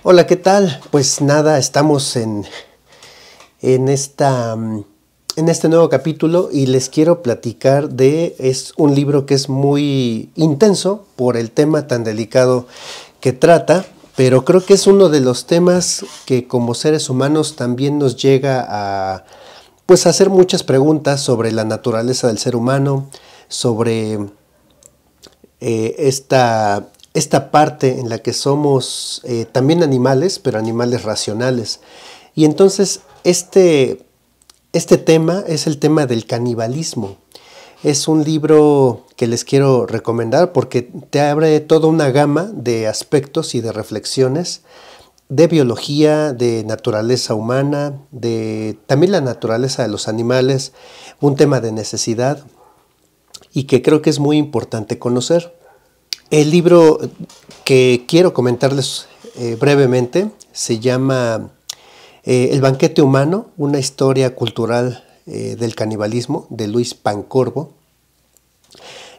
Hola, ¿qué tal? Pues nada, estamos en esta, en este nuevo capítulo y les quiero platicar es un libro que es muy intenso por el tema tan delicado que trata, pero creo que es uno de los temas que como seres humanos también nos llega a, pues, a hacer muchas preguntas sobre la naturaleza del ser humano, sobre esta parte en la que somos también animales, pero animales racionales. Y entonces este tema es el tema del canibalismo. Es un libro que les quiero recomendar porque te abre toda una gama de aspectos y de reflexiones de biología, de naturaleza humana, de también la naturaleza de los animales, un tema de necesidad y que creo que es muy importante conocer. El libro que quiero comentarles brevemente se llama El banquete humano, una historia cultural del canibalismo, de Luis Pancorbo.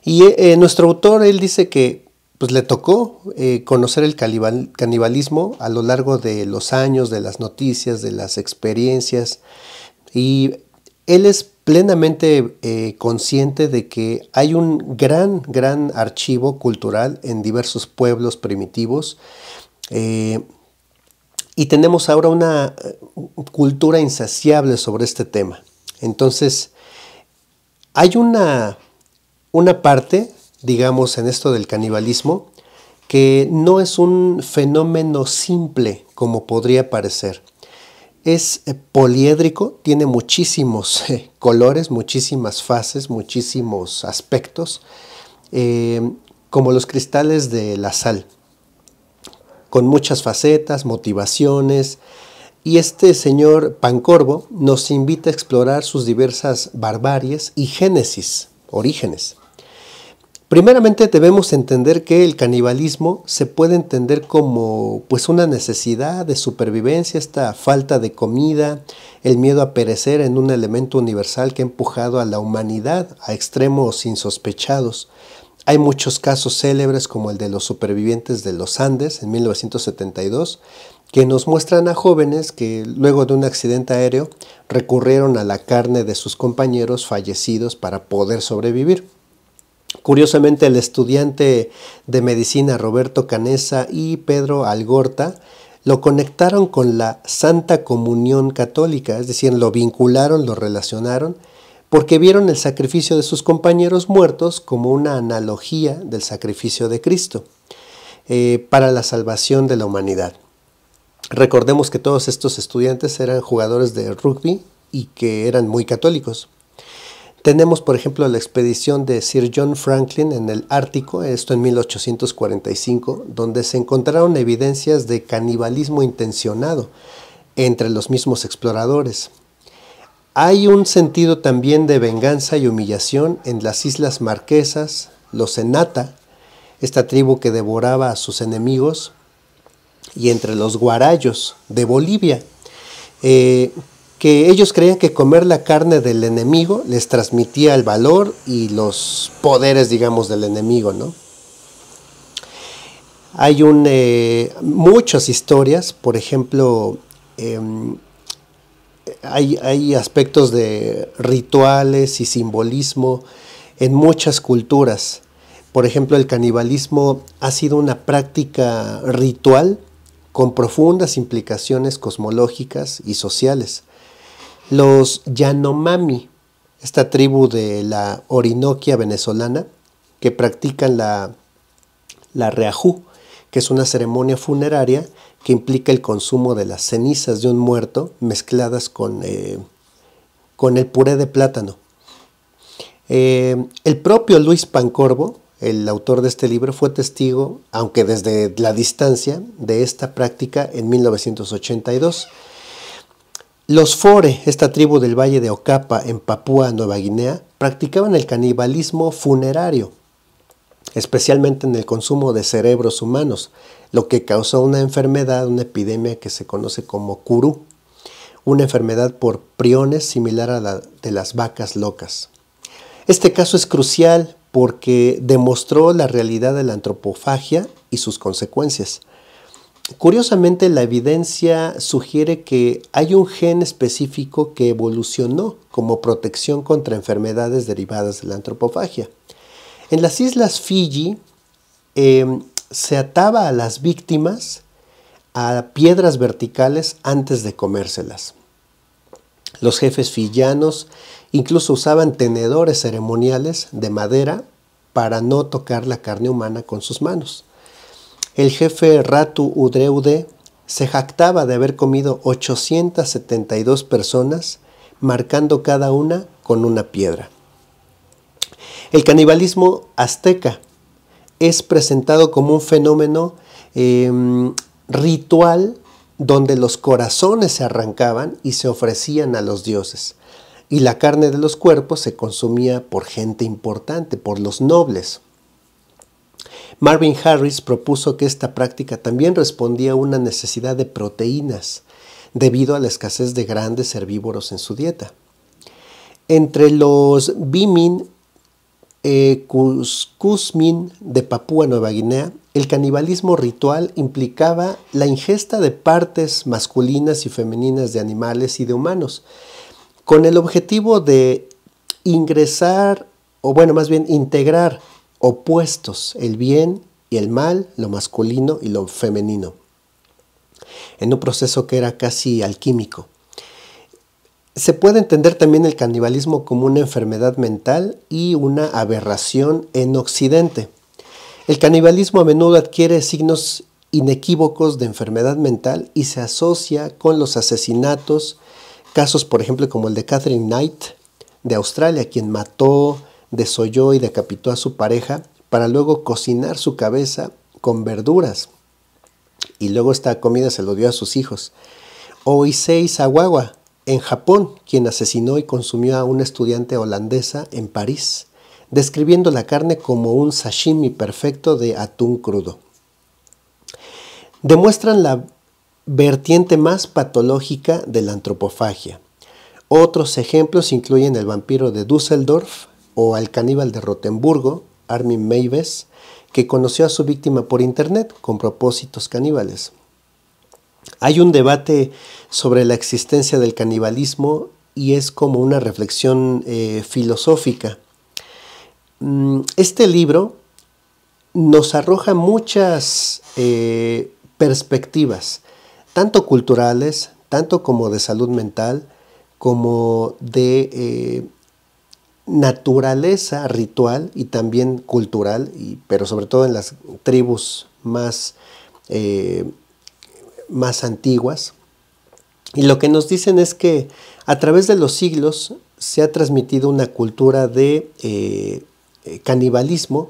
Y nuestro autor, él dice que pues, le tocó conocer el canibalismo a lo largo de los años, de las noticias, de las experiencias. Y él es plenamente consciente de que hay un gran archivo cultural en diversos pueblos primitivos y tenemos ahora una cultura insaciable sobre este tema. Entonces, hay una parte, digamos, en esto del canibalismo, que no es un fenómeno simple como podría parecer. Es poliédrico, tiene muchísimos colores, muchísimas fases, muchísimos aspectos, como los cristales de la sal, con muchas facetas, motivaciones. Y este señor Pancorbo nos invita a explorar sus diversas barbaries y génesis, orígenes. Primeramente debemos entender que el canibalismo se puede entender como pues una necesidad de supervivencia, esta falta de comida, el miedo a perecer en un elemento universal que ha empujado a la humanidad a extremos insospechados. Hay muchos casos célebres como el de los supervivientes de los Andes en 1972 que nos muestran a jóvenes que luego de un accidente aéreo recurrieron a la carne de sus compañeros fallecidos para poder sobrevivir. Curiosamente, el estudiante de medicina Roberto Canessa y Pedro Algorta lo conectaron con la Santa Comunión Católica, es decir, lo vincularon, lo relacionaron, porque vieron el sacrificio de sus compañeros muertos como una analogía del sacrificio de Cristo para la salvación de la humanidad. Recordemos que todos estos estudiantes eran jugadores de rugby y que eran muy católicos. Tenemos, por ejemplo, la expedición de Sir John Franklin en el Ártico, esto en 1845, donde se encontraron evidencias de canibalismo intencionado entre los mismos exploradores. Hay un sentido también de venganza y humillación en las Islas Marquesas, los Enata, esta tribu que devoraba a sus enemigos, y entre los Guarayos de Bolivia, que ellos creían que comer la carne del enemigo les transmitía el valor y los poderes, digamos, del enemigo, ¿no? Hay muchas historias, por ejemplo, hay aspectos de rituales y simbolismo en muchas culturas. Por ejemplo, el canibalismo ha sido una práctica ritual con profundas implicaciones cosmológicas y sociales. Los Yanomami, esta tribu de la Orinoquia venezolana, que practican la reajú, que es una ceremonia funeraria que implica el consumo de las cenizas de un muerto mezcladas con el puré de plátano. El propio Luis Pancorbo, el autor de este libro, fue testigo, aunque desde la distancia, de esta práctica en 1982. Los Fore, esta tribu del Valle de Ocapa en Papúa Nueva Guinea, practicaban el canibalismo funerario, especialmente en el consumo de cerebros humanos, lo que causó una enfermedad, una epidemia que se conoce como curú, una enfermedad por priones similar a la de las vacas locas. Este caso es crucial porque demostró la realidad de la antropofagia y sus consecuencias. Curiosamente, la evidencia sugiere que hay un gen específico que evolucionó como protección contra enfermedades derivadas de la antropofagia. En las islas Fiji se ataba a las víctimas a piedras verticales antes de comérselas. Los jefes fiyianos incluso usaban tenedores ceremoniales de madera para no tocar la carne humana con sus manos. El jefe Ratu Udreude se jactaba de haber comido 872 personas, marcando cada una con una piedra. El canibalismo azteca es presentado como un fenómeno ritual donde los corazones se arrancaban y se ofrecían a los dioses. Y la carne de los cuerpos se consumía por gente importante, por los nobles. Marvin Harris propuso que esta práctica también respondía a una necesidad de proteínas debido a la escasez de grandes herbívoros en su dieta. Entre los Bimin Kusmin de Papúa Nueva Guinea, el canibalismo ritual implicaba la ingesta de partes masculinas y femeninas de animales y de humanos, con el objetivo de integrar opuestos, el bien y el mal, lo masculino y lo femenino, en un proceso que era casi alquímico. Se puede entender también el canibalismo como una enfermedad mental y una aberración en Occidente. El canibalismo a menudo adquiere signos inequívocos de enfermedad mental y se asocia con los asesinatos, casos por ejemplo como el de Catherine Knight de Australia, quien mató, desolló y decapitó a su pareja para luego cocinar su cabeza con verduras y luego esta comida se lo dio a sus hijos. O Issei Sawawa en Japón, quien asesinó y consumió a una estudiante holandesa en París, describiendo la carne como un sashimi perfecto de atún crudo. Demuestran la vertiente más patológica de la antropofagia. Otros ejemplos incluyen el vampiro de Düsseldorf o al caníbal de Rotemburgo, Armin Meiwes, que conoció a su víctima por internet con propósitos caníbales. Hay un debate sobre la existencia del canibalismo y es como una reflexión filosófica. Este libro nos arroja muchas perspectivas, tanto culturales, tanto como de salud mental, como de naturaleza ritual y también cultural, pero sobre todo en las tribus más antiguas. Y lo que nos dicen es que a través de los siglos se ha transmitido una cultura de canibalismo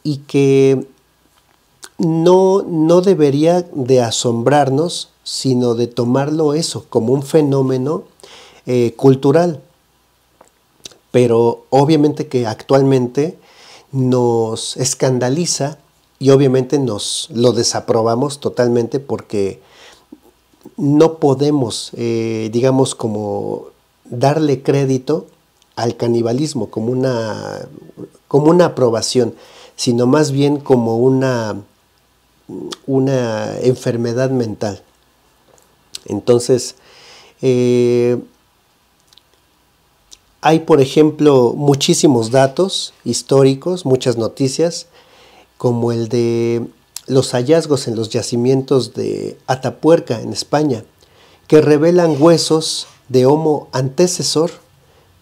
y que no debería de asombrarnos, sino de tomarlo eso como un fenómeno cultural. Pero obviamente que actualmente nos escandaliza y obviamente nos lo desaprobamos totalmente porque no podemos, como darle crédito al canibalismo como una aprobación, sino más bien como una enfermedad mental. Entonces, hay, por ejemplo, muchísimos datos históricos, muchas noticias, como el de los hallazgos en los yacimientos de Atapuerca, en España, que revelan huesos de Homo antecesor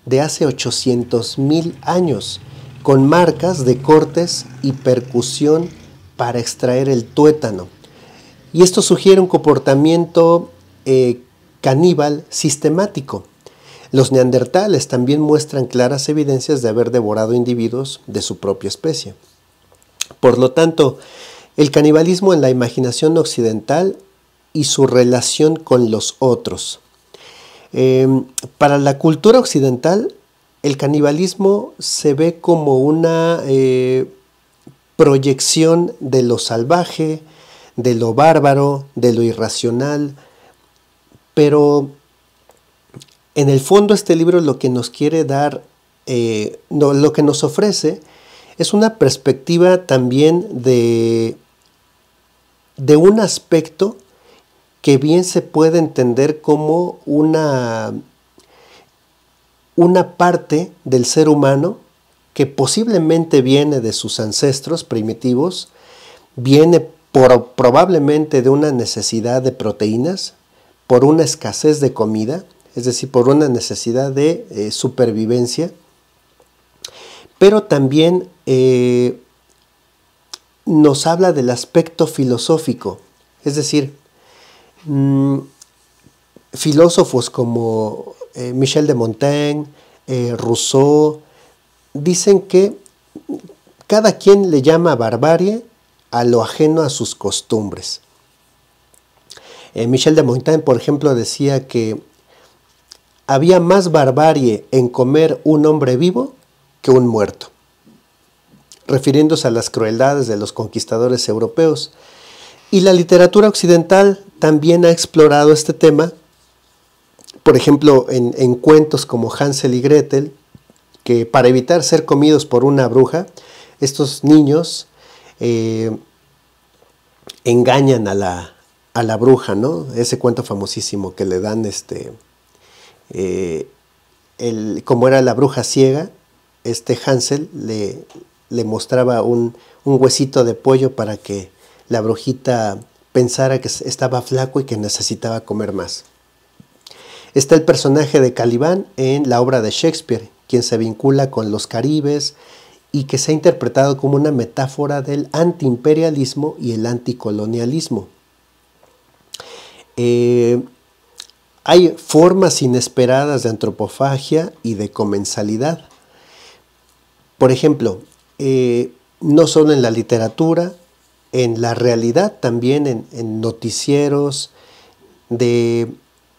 de hace 800,000 años, con marcas de cortes y percusión para extraer el tuétano. Y esto sugiere un comportamiento caníbal sistemático. Los neandertales también muestran claras evidencias de haber devorado individuos de su propia especie. Por lo tanto, el canibalismo en la imaginación occidental y su relación con los otros. Para la cultura occidental, el canibalismo se ve como una proyección de lo salvaje, de lo bárbaro, de lo irracional, pero en el fondo este libro lo que nos quiere dar, lo que nos ofrece es una perspectiva también de de un aspecto que bien se puede entender como una parte del ser humano que posiblemente viene de sus ancestros primitivos, viene probablemente de una necesidad de proteínas, por una escasez de comida, es decir, por una necesidad de supervivencia, pero también nos habla del aspecto filosófico, es decir, filósofos como Michel de Montaigne, Rousseau, dicen que cada quien le llama barbarie a lo ajeno a sus costumbres. Michel de Montaigne, por ejemplo, decía que había más barbarie en comer un hombre vivo que un muerto, refiriéndose a las crueldades de los conquistadores europeos. Y la literatura occidental también ha explorado este tema, por ejemplo, en cuentos como Hansel y Gretel, que para evitar ser comidos por una bruja, estos niños engañan a la bruja, ¿no? Ese cuento famosísimo que le dan, como era la bruja ciega, Hansel le mostraba un huesito de pollo para que la brujita pensara que estaba flaco y que necesitaba comer más. Está el personaje de Calibán en la obra de Shakespeare, quien se vincula con los caribes y que se ha interpretado como una metáfora del antiimperialismo y el anticolonialismo. Hay formas inesperadas de antropofagia y de comensalidad. Por ejemplo, no solo en la literatura, en la realidad también, en noticieros de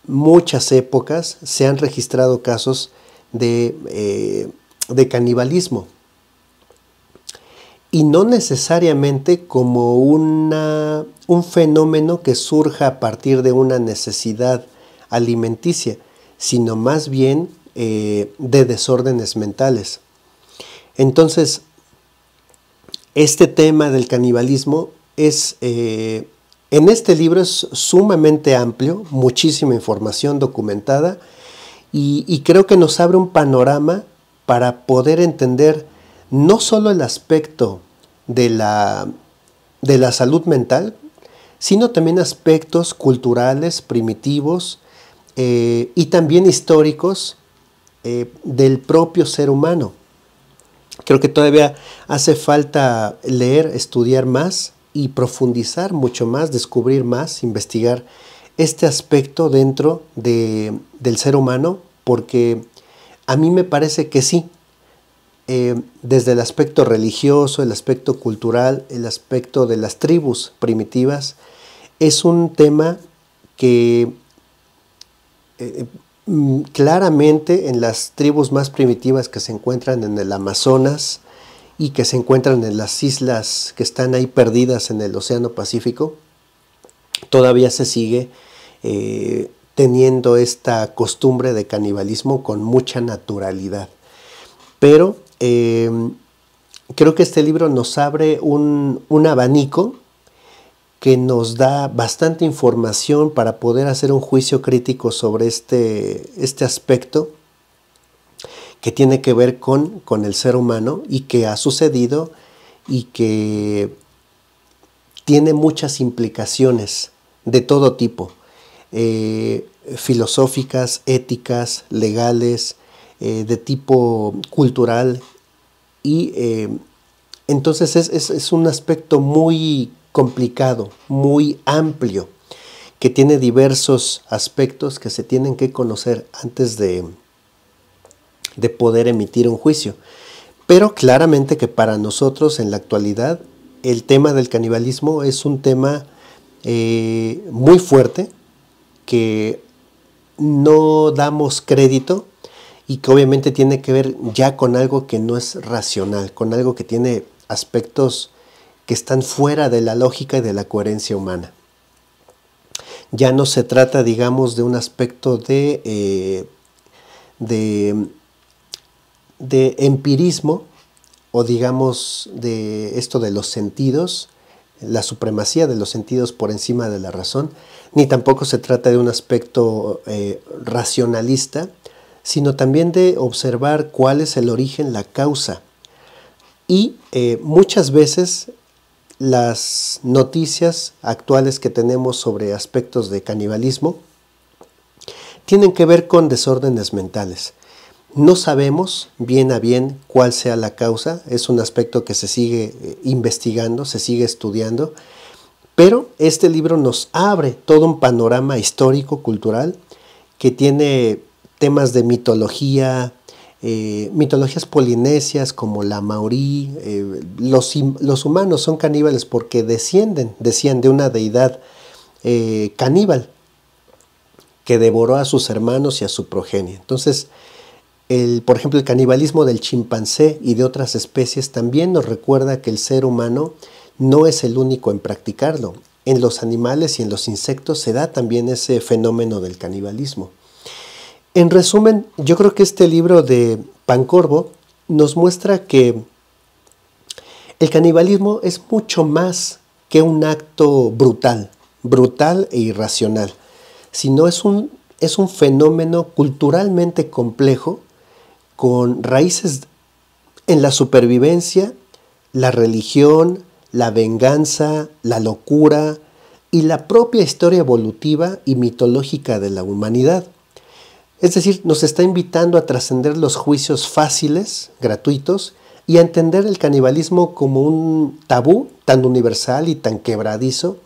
muchas épocas se han registrado casos de canibalismo. Y no necesariamente como un fenómeno que surja a partir de una necesidad alimenticia, sino más bien de desórdenes mentales. Entonces, este tema del canibalismo en este libro es sumamente amplio, muchísima información documentada y creo que nos abre un panorama para poder entender no solo el aspecto de la salud mental, sino también aspectos culturales, primitivos y también históricos del propio ser humano. Creo que todavía hace falta leer, estudiar más y profundizar mucho más, descubrir más, investigar este aspecto dentro del ser humano, porque a mí me parece que sí, desde el aspecto religioso, el aspecto cultural, el aspecto de las tribus primitivas, es un tema que claramente en las tribus más primitivas que se encuentran en el Amazonas y que se encuentran en las islas que están ahí perdidas en el Océano Pacífico, todavía se sigue teniendo esta costumbre de canibalismo con mucha naturalidad. Pero creo que este libro nos abre un abanico que nos da bastante información para poder hacer un juicio crítico sobre este aspecto que tiene que ver con el ser humano y que ha sucedido y que tiene muchas implicaciones de todo tipo, filosóficas, éticas, legales, de tipo cultural y entonces es un aspecto muy complicado, muy amplio, que tiene diversos aspectos que se tienen que conocer antes de poder emitir un juicio. Pero claramente que para nosotros en la actualidad el tema del canibalismo es un tema muy fuerte que no damos crédito y que obviamente tiene que ver ya con algo que no es racional, con algo que tiene aspectos que están fuera de la lógica y de la coherencia humana. Ya no se trata, digamos, de un aspecto de empirismo o digamos de esto de los sentidos, la supremacía de los sentidos por encima de la razón, ni tampoco se trata de un aspecto racionalista, sino también de observar cuál es el origen, la causa. Y muchas veces las noticias actuales que tenemos sobre aspectos de canibalismo tienen que ver con desórdenes mentales. No sabemos bien a bien cuál sea la causa, es un aspecto que se sigue investigando, se sigue estudiando, pero este libro nos abre todo un panorama histórico, cultural, que tiene temas de mitología, mitologías polinesias como la maorí. Los humanos son caníbales porque decían de una deidad caníbal que devoró a sus hermanos y a su progenie. Entonces, por ejemplo, el canibalismo del chimpancé y de otras especies también nos recuerda que el ser humano no es el único en practicarlo. En los animales y en los insectos se da también ese fenómeno del canibalismo. En resumen, yo creo que este libro de Pancorbo nos muestra que el canibalismo es mucho más que un acto brutal e irracional, sino es un fenómeno culturalmente complejo con raíces en la supervivencia, la religión, la venganza, la locura y la propia historia evolutiva y mitológica de la humanidad. Es decir, nos está invitando a trascender los juicios fáciles, gratuitos, y a entender el canibalismo como un tabú tan universal y tan quebradizo